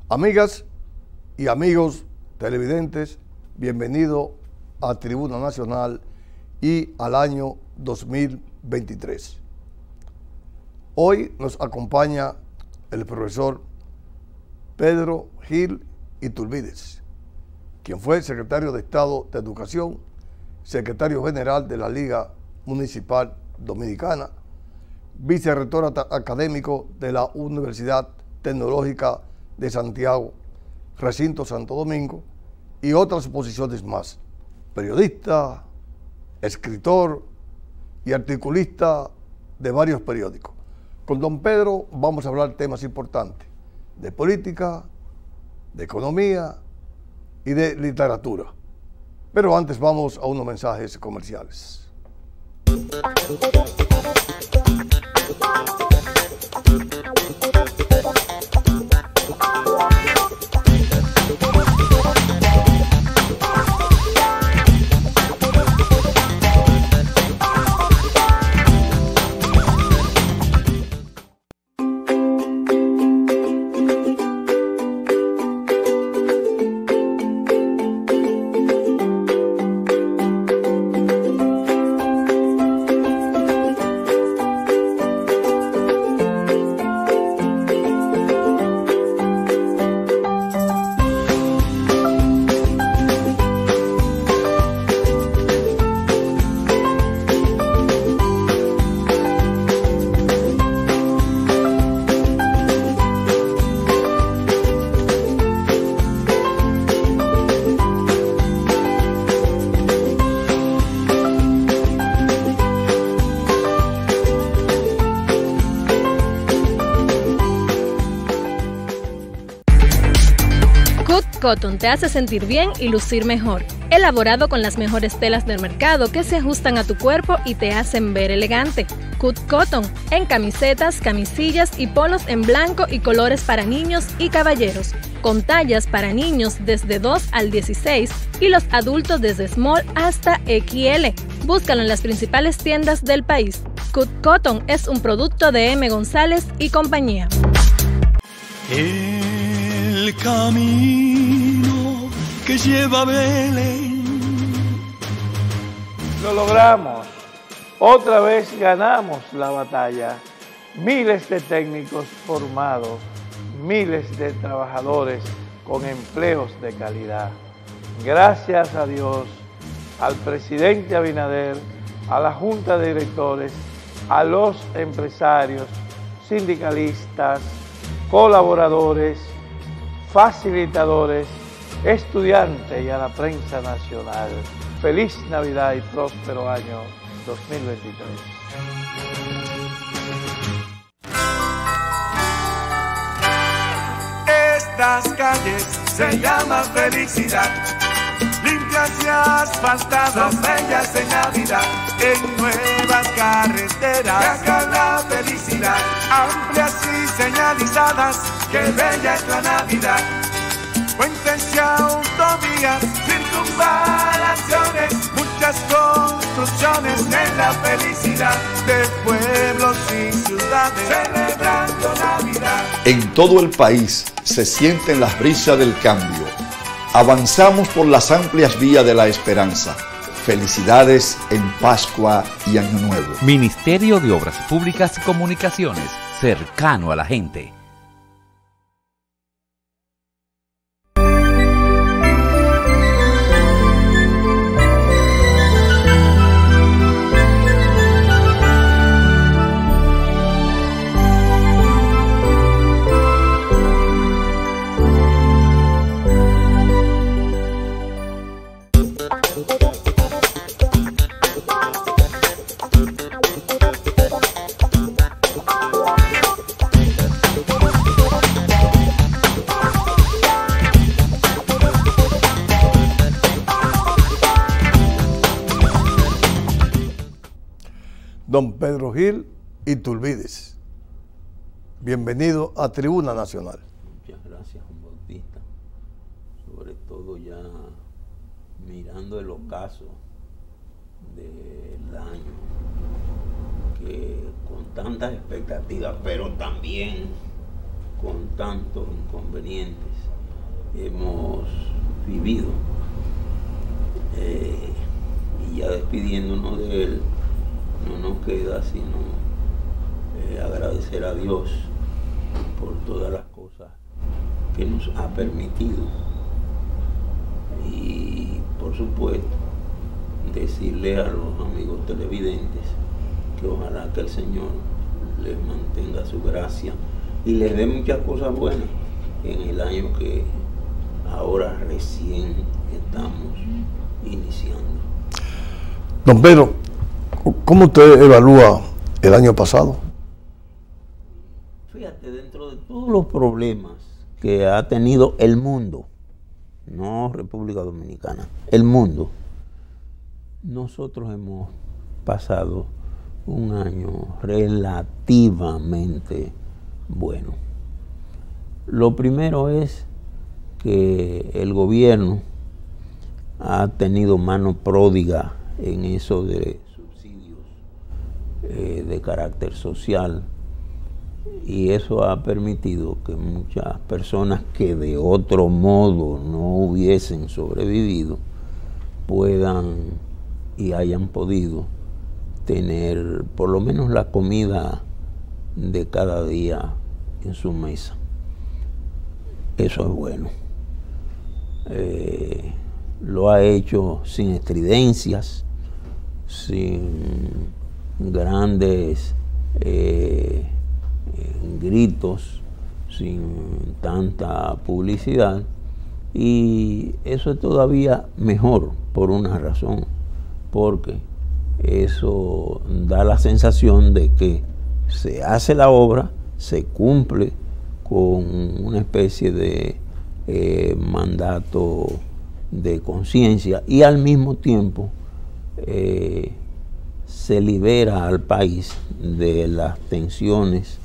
Amigas y amigos televidentes, bienvenido a Tribuna Nacional y al año 2023. Hoy nos acompaña el profesor Pedro Gil Iturbides, quien fue secretario de Estado de Educación, secretario general de la Liga Municipal Dominicana, vicerrector académico de la Universidad Tecnológica de Santiago, Recinto Santo Domingo, y otras posiciones más. Periodista, escritor y articulista de varios periódicos. Con don Pedro vamos a hablar temas importantes de política, de economía y de literatura. Pero antes vamos a unos mensajes comerciales. Cotton te hace sentir bien y lucir mejor. Elaborado con las mejores telas del mercado que se ajustan a tu cuerpo y te hacen ver elegante. Cut Cotton, en camisetas, camisillas y polos en blanco y colores para niños y caballeros, con tallas para niños desde 2 al 16 y los adultos desde small hasta XL. Búscalo en las principales tiendas del país. Cut Cotton es un producto de M. González y compañía. El camino que lleva a Belén. Lo logramos. Otra vez ganamos la batalla. Miles de técnicos formados, miles de trabajadores con empleos de calidad. Gracias a Dios, al presidente Abinader, a la Junta de Directores, a los empresarios, sindicalistas, colaboradores, facilitadores, estudiantes y a la prensa nacional. Feliz Navidad y próspero año 2023. Estas calles se llaman felicidad, limpias y asfaltadas, bellas de Navidad, en nuevas carreteras, que haga la felicidad, amplias y señalizadas, que bella es la Navidad. Puentes y autovías, circunvalaciones, muchas construcciones en la felicidad de pueblos y ciudades, celebrando Navidad. En todo el país se sienten las brisas del cambio. Avanzamos por las amplias vías de la esperanza. Felicidades en Pascua y Año Nuevo. Ministerio de Obras Públicas y Comunicaciones, cercano a la gente. Don Pedro Gil Iturbide. Bienvenido a Tribuna Nacional. Muchas gracias, Juan Bautista. Sobre todo ya mirando el ocaso del año, que con tantas expectativas, pero también con tantos inconvenientes hemos vivido. Y ya despidiéndonos de él, no nos queda sino agradecer a Dios por todas las cosas que nos ha permitido. Y por supuesto, decirle a los amigos televidentes que ojalá que el Señor les mantenga su gracia y les dé muchas cosas buenas en el año que ahora recién estamos iniciando. Don Pedro, ¿cómo usted evalúa el año pasado? Fíjate, dentro de todos los problemas que ha tenido el mundo, no República Dominicana, el mundo, nosotros hemos pasado un año relativamente bueno. Lo primero es que el gobierno ha tenido mano pródiga en eso de subsidios de carácter social, y eso ha permitido que muchas personas que de otro modo no hubiesen sobrevivido puedan y hayan podido tener por lo menos la comida de cada día en su mesa. Eso es bueno. Lo ha hecho sin estridencias, sin grandes gritos, sin tanta publicidad, y eso es todavía mejor por una razón, porque eso da la sensación de que se hace la obra, se cumple con una especie de mandato de conciencia, y al mismo tiempo se libera al país de las tensiones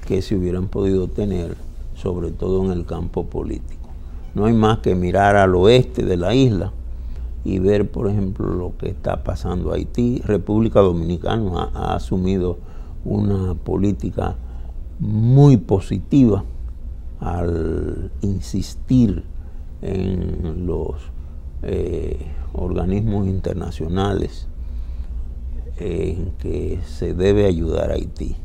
que se hubieran podido tener, sobre todo en el campo político. No hay más que mirar al oeste de la isla y ver, por ejemplo, lo que está pasando Haití. República Dominicana ha asumido una política muy positiva al insistir en los organismos internacionales en que se debe ayudar a Haití.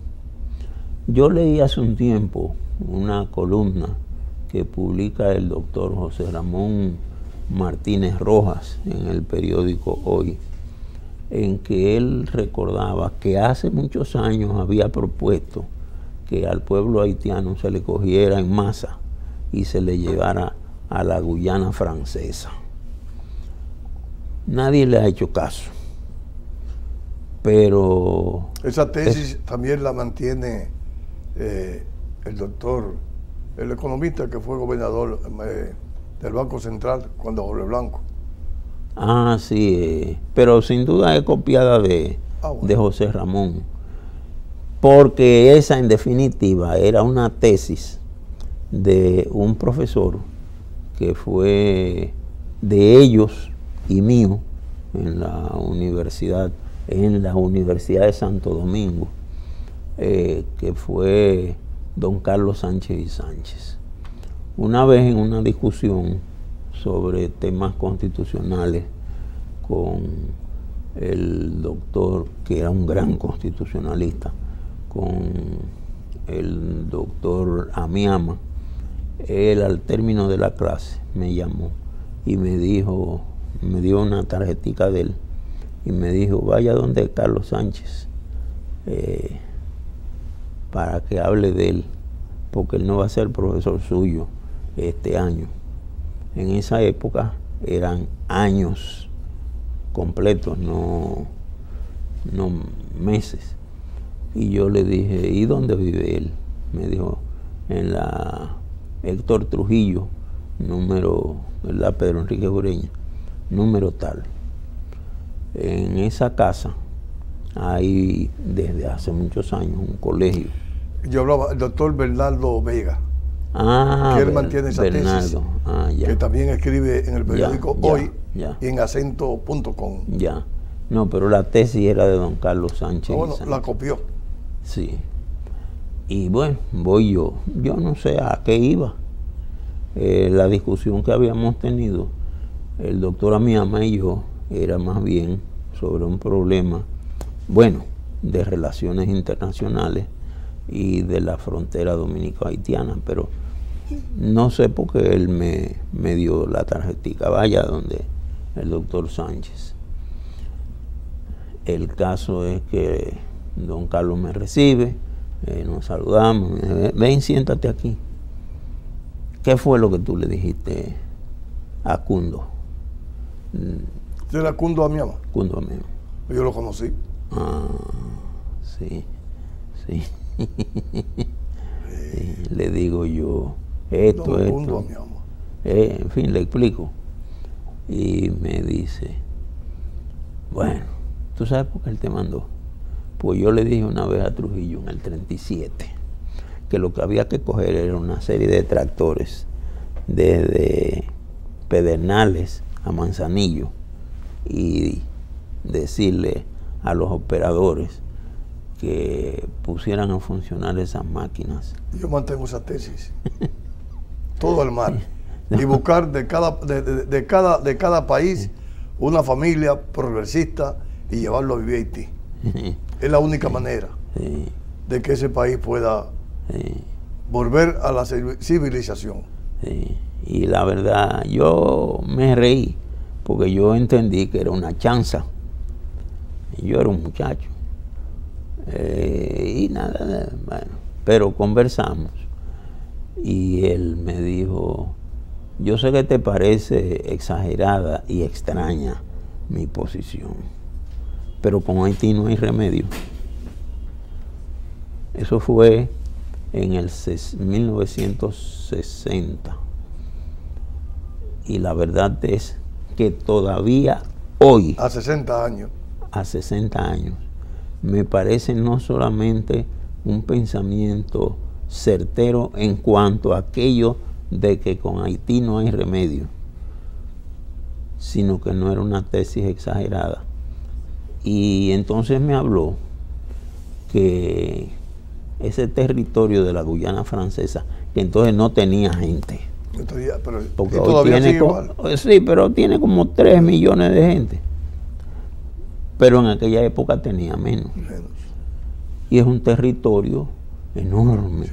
Yo leí hace un tiempo una columna que publica el doctor José Ramón Martínez Rojas en el periódico Hoy, en que él recordaba que hace muchos años había propuesto que al pueblo haitiano se le cogiera en masa y se le llevara a la Guyana francesa. Nadie le ha hecho caso, pero esa tesis también la mantiene el doctor, el economista que fue gobernador del Banco Central cuando Jorge Blanco. Ah, sí, pero sin duda es copiada de José Ramón, porque esa en definitiva era una tesis de un profesor que fue de ellos y mío en la Universidad de Santo Domingo, que fue don Carlos Sánchez y Sánchez. Una vez en una discusión sobre temas constitucionales con el doctor, que era un gran constitucionalista, con el doctor Amiama, él al término de la clase me llamó y me dijo, me dio una tarjetica de él y me dijo: vaya donde Carlos Sánchez para que hable de él, porque él no va a ser profesor suyo este año. En esa época eran años completos, no meses. Y yo le dije: ¿y dónde vive él? Me dijo: en la Héctor Trujillo, número, ¿verdad? Pedro Enrique Ureña, número tal. En esa casa Hay desde hace muchos años un colegio. Yo hablaba del doctor Bernardo Vega, que él mantiene esa tesis, que también escribe en el periódico Hoy y en acento.com. Ya, no, pero la tesis era de don Carlos Sánchez. Bueno, la copió. Sí. Y bueno, voy yo no sé a qué iba. La discusión que habíamos tenido, el doctor Amiama y yo, era más bien sobre un problema, bueno, de relaciones internacionales y de la frontera dominico-haitiana, pero no sé por qué él me dio la tarjetica, vaya donde el doctor Sánchez. El caso es que don Carlos me recibe, nos saludamos, me dice, ven, siéntate aquí. ¿Qué fue lo que tú le dijiste a Cundo? ¿Usted era Cundo Amiama? Cundo Amiama. Yo lo conocí. Sí. Sí, le digo yo, esto. En fin, le explico. Y me dice, bueno, ¿tú sabes por qué él te mandó? Pues yo le dije una vez a Trujillo en el 37 que lo que había que coger era una serie de tractores desde Pedernales a Manzanillo y decirle a los operadores que pusieran a funcionar esas máquinas. Yo mantengo esa tesis. Todo el mar. Y buscar de cada país una familia progresista y llevarlo a vivir a Haití. Es la única manera de que ese país pueda volver a la civilización. Y la verdad, yo me reí porque yo entendí que era una chanza. Yo era un muchacho. Y nada, bueno, pero conversamos y él me dijo, yo sé que te parece exagerada y extraña mi posición, pero con Haití no hay remedio. Eso fue en el 1960 y la verdad es que todavía hoy, a 60 años, me parece no solamente un pensamiento certero en cuanto a aquello de que con Haití no hay remedio, sino que no era una tesis exagerada. Y entonces me habló que ese territorio de la Guyana Francesa, que entonces no tenía gente. Porque hoy tiene igual. Sí, pero tiene como 3 millones de gente. Pero en aquella época tenía menos. Y es un territorio enorme,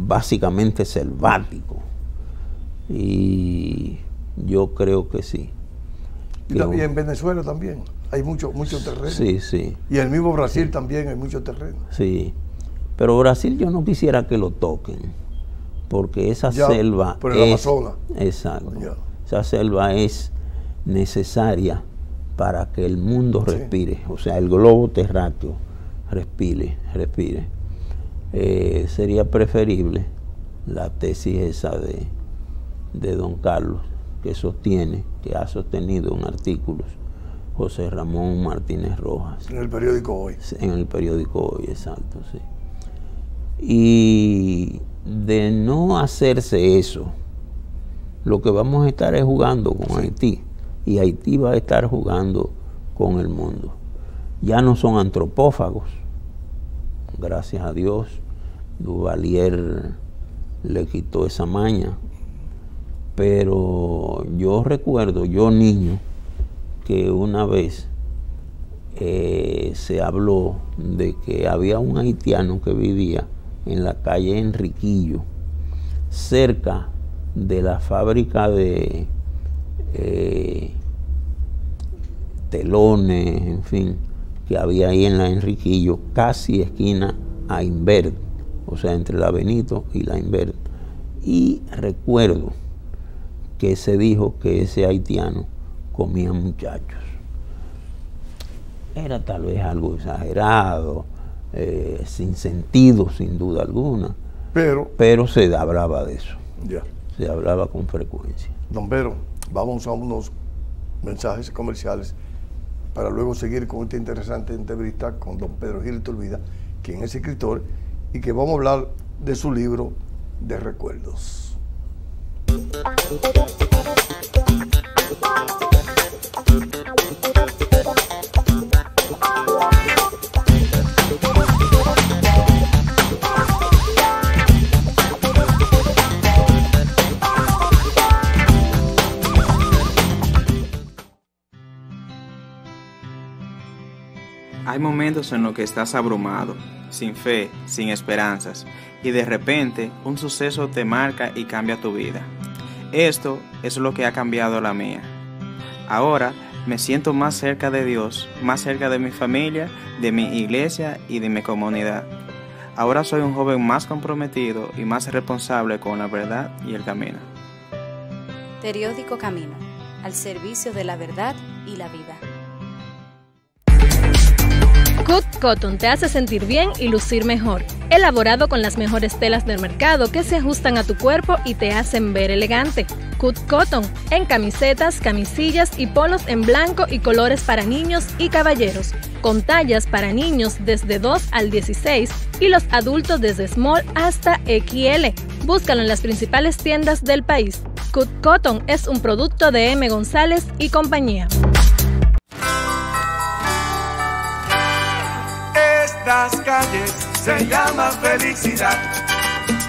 básicamente selvático. Y yo creo que sí. Y en Venezuela también hay mucho terreno. Sí, sí. Y en el mismo Brasil también hay mucho terreno. Sí. Pero Brasil yo no quisiera que lo toquen, porque esa selva por el Amazonas. Exacto. Esa selva es necesaria para que el mundo respire, o sea, el globo terráqueo respire. Sería preferible la tesis esa de don Carlos, que ha sostenido en artículos José Ramón Martínez Rojas. En el periódico Hoy. En el periódico Hoy, exacto, sí. Y de no hacerse eso, lo que vamos a estar es jugando con Haití. Y Haití va a estar jugando con el mundo. Ya no son antropófagos, gracias a Dios. Duvalier le quitó esa maña. Pero yo recuerdo, yo niño, que una vez se habló de que había un haitiano que vivía en la calle Enriquillo, cerca de la fábrica de telones, en fin, que había ahí en la Enriquillo, casi esquina a Invert, o sea, entre la Benito y la Invert. Y recuerdo que se dijo que ese haitiano comía muchachos. Era tal vez algo exagerado, sin sentido, sin duda alguna, pero se hablaba de eso. Se hablaba con frecuencia. Don Vero, vamos a unos mensajes comerciales para luego seguir con esta interesante entrevista con don Pedro Gil Iturbide, quien es escritor, y que vamos a hablar de su libro de recuerdos. Hay momentos en los que estás abrumado, sin fe, sin esperanzas, y de repente un suceso te marca y cambia tu vida. Esto es lo que ha cambiado la mía. Ahora me siento más cerca de Dios, más cerca de mi familia, de mi iglesia y de mi comunidad. Ahora soy un joven más comprometido y más responsable con la verdad y el camino. Periódico Camino, al servicio de la verdad y la vida. Cut Cotton te hace sentir bien y lucir mejor. Elaborado con las mejores telas del mercado que se ajustan a tu cuerpo y te hacen ver elegante. Cut Cotton, en camisetas, camisillas y polos en blanco y colores para niños y caballeros, con tallas para niños desde 2 al 16 y los adultos desde small hasta XL. Búscalo en las principales tiendas del país. Cut Cotton es un producto de M. González y compañía. Estas calles se llaman felicidad,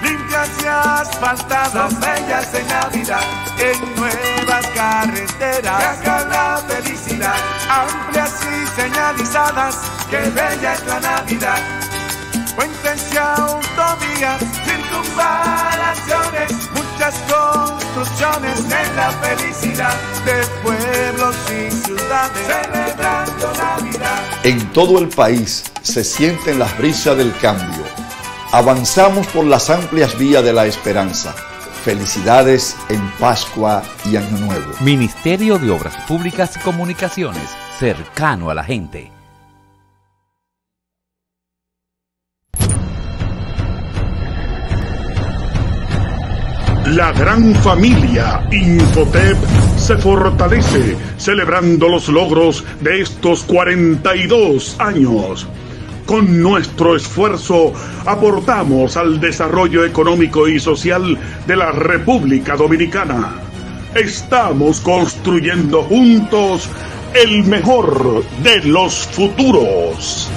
limpias y asfaltadas, bellas en Navidad, en nuevas carreteras, que hagan la felicidad, amplias y señalizadas, que bella es la Navidad. Puentes y autovías, circunvalaciones, muchas construcciones en la felicidad de pueblos y ciudades, celebrando Navidad. En todo el país se sienten las brisas del cambio. Avanzamos por las amplias vías de la esperanza. Felicidades en Pascua y Año Nuevo. Ministerio de Obras Públicas y Comunicaciones, cercano a la gente. La gran familia Infotep se fortalece celebrando los logros de estos 42 años. Con nuestro esfuerzo aportamos al desarrollo económico y social de la República Dominicana. Estamos construyendo juntos el mejor de los futuros.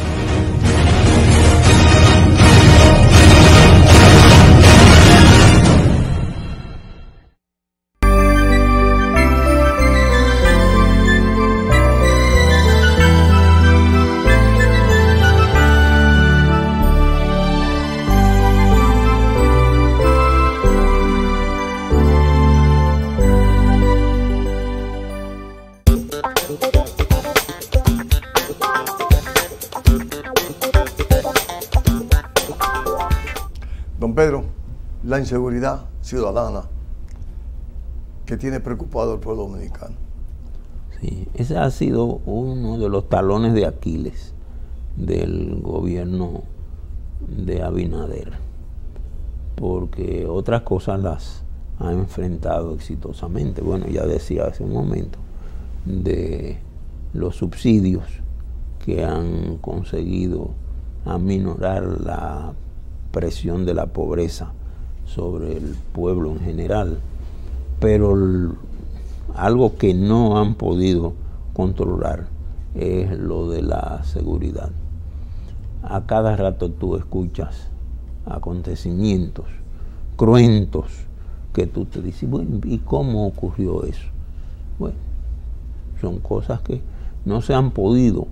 Don Pedro, la inseguridad ciudadana que tiene preocupado al pueblo dominicano. Sí, ese ha sido uno de los talones de Aquiles del gobierno de Abinader, porque otras cosas las ha enfrentado exitosamente. Bueno, ya decía hace un momento de los subsidios que han conseguido aminorar la presión de la pobreza sobre el pueblo en general, pero algo que no han podido controlar es lo de la seguridad. A cada rato tú escuchas acontecimientos cruentos que tú te dices, bueno, ¿y cómo ocurrió eso? Bueno, son cosas que no se han podido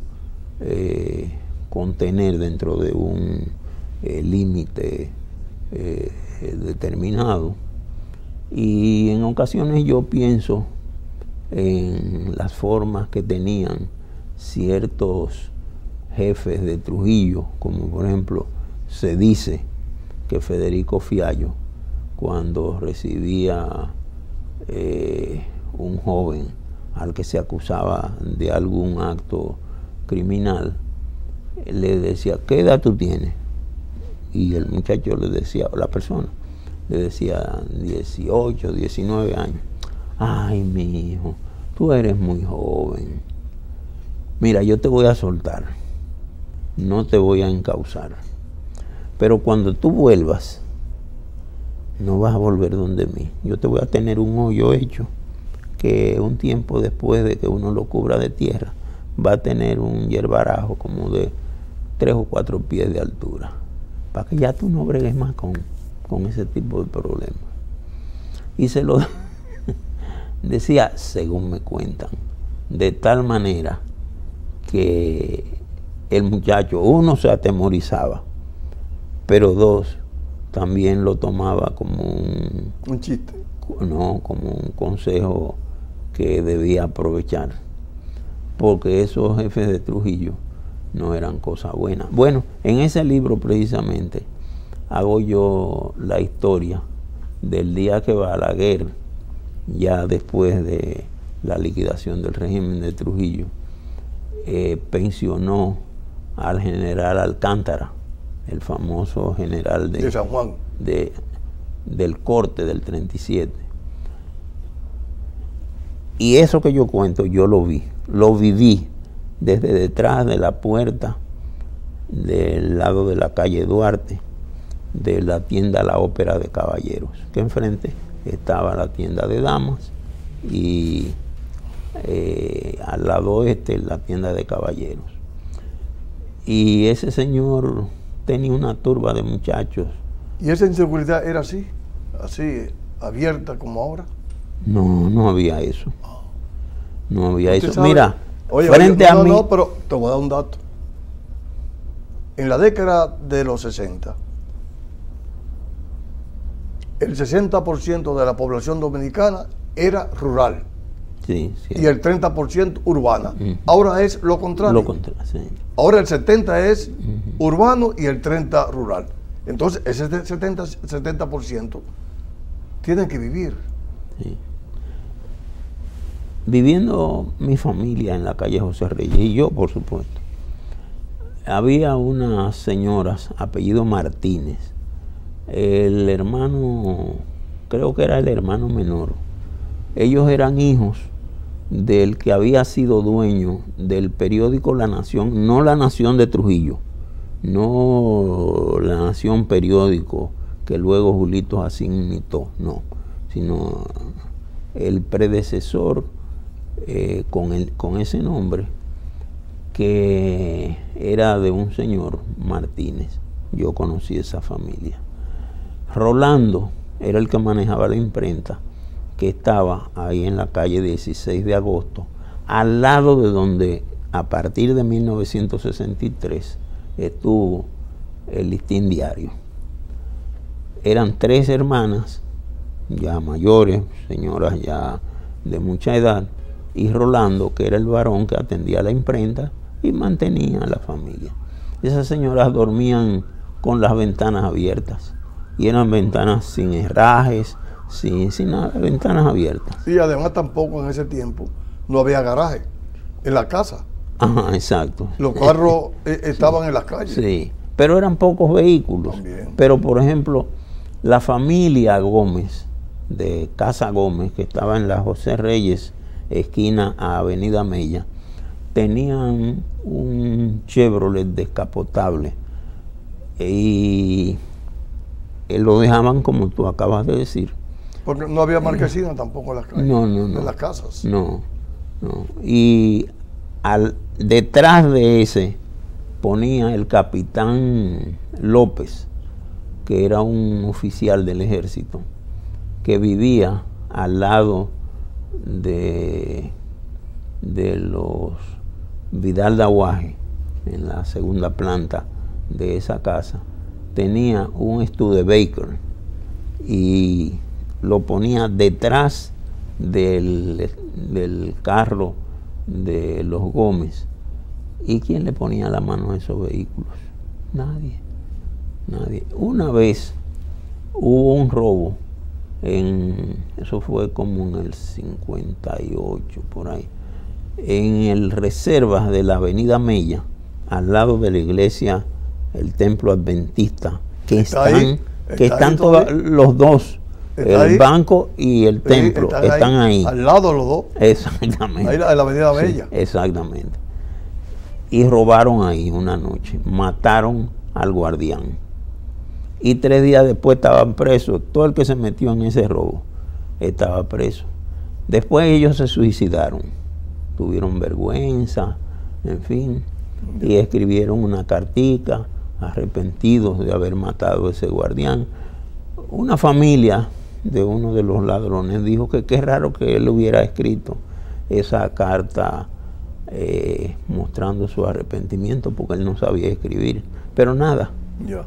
contener dentro de un límite determinado, y en ocasiones yo pienso en las formas que tenían ciertos jefes de Trujillo, como por ejemplo se dice que Federico Fiallo, cuando recibía un joven al que se acusaba de algún acto criminal, le decía, ¿qué edad tú tienes? Y el muchacho le decía, o la persona, le decía 18, 19 años. Ay, mi hijo, tú eres muy joven. mira, yo te voy a soltar, no te voy a encauzar, pero cuando tú vuelvas, no vas a volver donde mí. Yo te voy a tener un hoyo hecho que un tiempo después de que uno lo cubra de tierra, va a tener un hierbarajo como de 3 o 4 pies de altura, para que ya tú no bregues más con ese tipo de problemas. Y se lo decía, según me cuentan, de tal manera que el muchacho, 1, se atemorizaba, pero 2, también lo tomaba como un chiste. No, como un consejo que debía aprovechar, porque esos jefes de Trujillo no eran cosas buenas. Bueno, en ese libro precisamente hago yo la historia del día que Balaguer, ya después de la liquidación del régimen de Trujillo, pensionó al general Alcántara, el famoso general de San Juan, del corte del 37. Y eso que yo cuento, yo lo viví desde detrás de la puerta del lado de la calle Duarte, de la tienda La Ópera de Caballeros, que enfrente estaba la tienda de damas y al lado oeste la tienda de caballeros. Y ese señor tenía una turba de muchachos. ¿Y esa inseguridad era así abierta como ahora? No, no había eso. No había eso. Sabe, mira, frente a mí... No, pero te voy a dar un dato. En la década de los 60, el 60% de la población dominicana era rural. Sí, sí. Y el 30% urbana. Ahora es lo contrario. Sí. Ahora el 70% es urbano y el 30% rural. Entonces, ese 70% tienen que vivir. Sí. Viviendo mi familia en la calle José Reyes, y yo, por supuesto, había unas señoras, apellido Martínez, el hermano, creo que era el hermano menor. Ellos eran hijos del que había sido dueño del periódico La Nación, no La Nación de Trujillo, no La Nación periódico que luego Julito Jacín imitó, no, sino el predecesor con ese nombre, que era de un señor Martínez. Yo conocí esa familia. Rolando era el que manejaba la imprenta, que estaba ahí en la calle 16 de agosto, al lado de donde a partir de 1963 estuvo el Listín Diario. Eran 3 hermanas, ya mayores, señoras ya de mucha edad, y Rolando, que era el varón que atendía la imprenta y mantenía a la familia. Esas señoras dormían con las ventanas abiertas, y eran ventanas sin herrajes, sin nada, ventanas abiertas. Y además tampoco en ese tiempo no había garaje en la casa. Ajá, exacto. Los carros estaban en las calles. Sí, pero eran pocos vehículos. También. Pero por ejemplo, la familia Gómez, de Casa Gómez, que estaba en la José Reyes, esquina a Avenida Mella, tenían un Chevrolet descapotable y lo dejaban como tú acabas de decir. Porque no había marquesina tampoco en las calles, en las casas. No. Y detrás de ese ponía el capitán López, que era un oficial del ejército, que vivía al lado de los Vidal de Aguaje, en la segunda planta de esa casa. Tenía un Studebaker y lo ponía detrás del carro de los Gómez. ¿Y quién le ponía la mano a esos vehículos? Nadie. Una vez hubo un robo, eso fue como en el 58, por ahí, en el Reservas de la Avenida Mella, al lado de la iglesia, el templo adventista, que están todos los dos, el banco y el templo, están ahí. Al lado los dos. Exactamente. Ahí en la Avenida Mella. Sí, exactamente. y robaron ahí una noche, mataron al guardián. Y 3 días después estaban presos. Todo el que se metió en ese robo estaba preso. Después ellos se suicidaron, tuvieron vergüenza, en fin, y escribieron una cartica arrepentidos de haber matado a ese guardián. Una familia de uno de los ladrones dijo que qué raro que él hubiera escrito esa carta mostrando su arrepentimiento, porque él no sabía escribir, pero nada,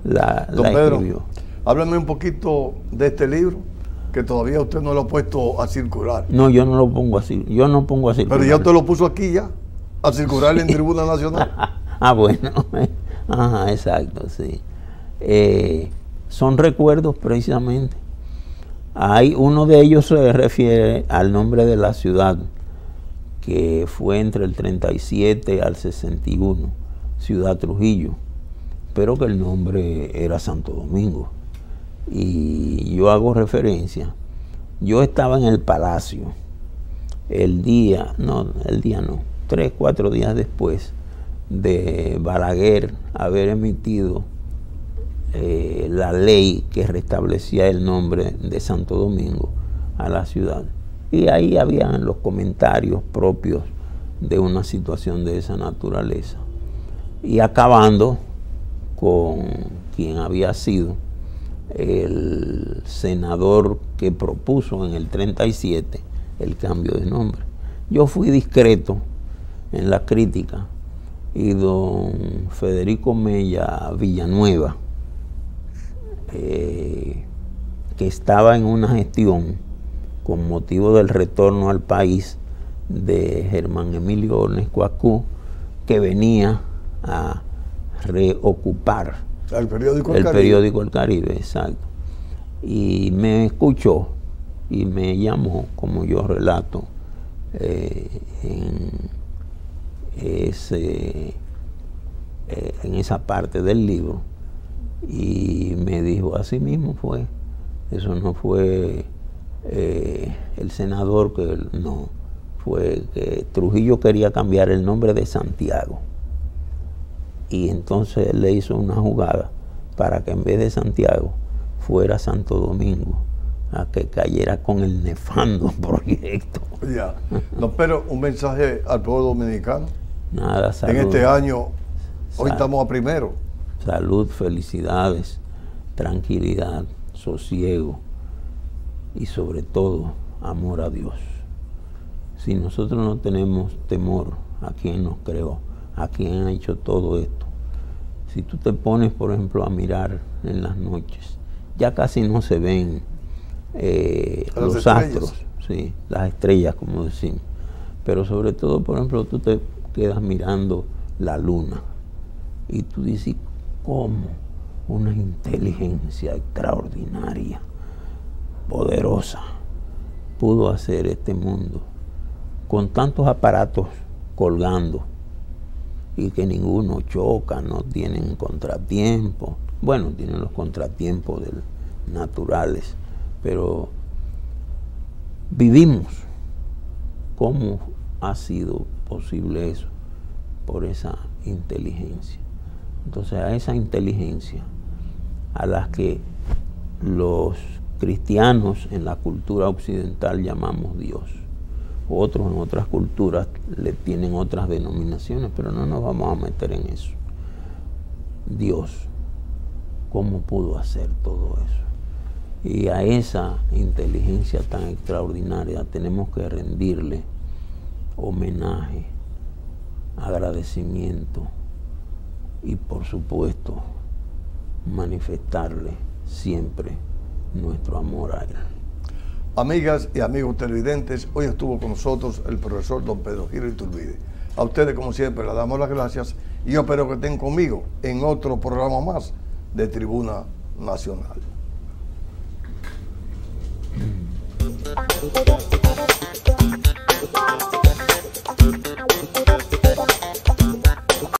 la Pedro, escribió. Háblame un poquito de este libro, que todavía usted no lo ha puesto a circular. No, yo no lo pongo así, yo no pongo a circular. Pero ya usted lo puso aquí ya, a circular en Tribuna Nacional. Bueno, ajá, exacto, sí. Son recuerdos precisamente. Hay uno de ellos se refiere al nombre de la ciudad, que fue entre el 37 al 61, Ciudad Trujillo, pero que el nombre era Santo Domingo. Y yo hago referencia, yo estaba en el Palacio el día no, 3, 4 días después de Balaguer haber emitido la ley que restablecía el nombre de Santo Domingo a la ciudad. Y ahí habían los comentarios propios de una situación de esa naturaleza. Y acabando con quien había sido el senador que propuso en el 37 el cambio de nombre. Yo fui discreto en la crítica y don Federico Mella Villanueva, que estaba en una gestión con motivo del retorno al país de Germán Emilio Nescuacú, que venía a reocupar el periódico El Caribe, exacto. Y me escuchó y me llamó, como yo relato en esa parte del libro, y me dijo, así mismo fue, eso no fue el senador, que no, fue que Trujillo quería cambiar el nombre de Santiago, y entonces él le hizo una jugada para que en vez de Santiago fuera Santo Domingo, a que cayera con el nefando proyecto. Ya. No, pero un mensaje al pueblo dominicano. Nada, salud. En este año, hoy estamos a primero. Salud, felicidades, tranquilidad, sosiego y sobre todo amor a Dios. Si nosotros no tenemos temor a quien nos creó, a quien ha hecho todo esto, si tú te pones, por ejemplo, a mirar en las noches, ya casi no se ven los astros, sí, las estrellas, como decimos, pero sobre todo, por ejemplo, tú te quedas mirando la luna y tú dices, ¿cómo una inteligencia extraordinaria, poderosa, pudo hacer este mundo con tantos aparatos colgando y que ninguno choca, no tienen contratiempos? Bueno, tienen los contratiempos naturales, pero vivimos. ¿Cómo ha sido posible eso? Por esa inteligencia. Entonces, a esa inteligencia a la que los cristianos en la cultura occidental llamamos Dios, otros en otras culturas le tienen otras denominaciones, pero no nos vamos a meter en eso. Dios, ¿cómo pudo hacer todo eso? Y a esa inteligencia tan extraordinaria tenemos que rendirle homenaje, agradecimiento y, por supuesto, manifestarle siempre nuestro amor a él. Amigas y amigos televidentes, hoy estuvo con nosotros el profesor don Pedro Gil Iturbide. A ustedes, como siempre, les damos las gracias y yo espero que estén conmigo en otro programa más de Tribuna Nacional.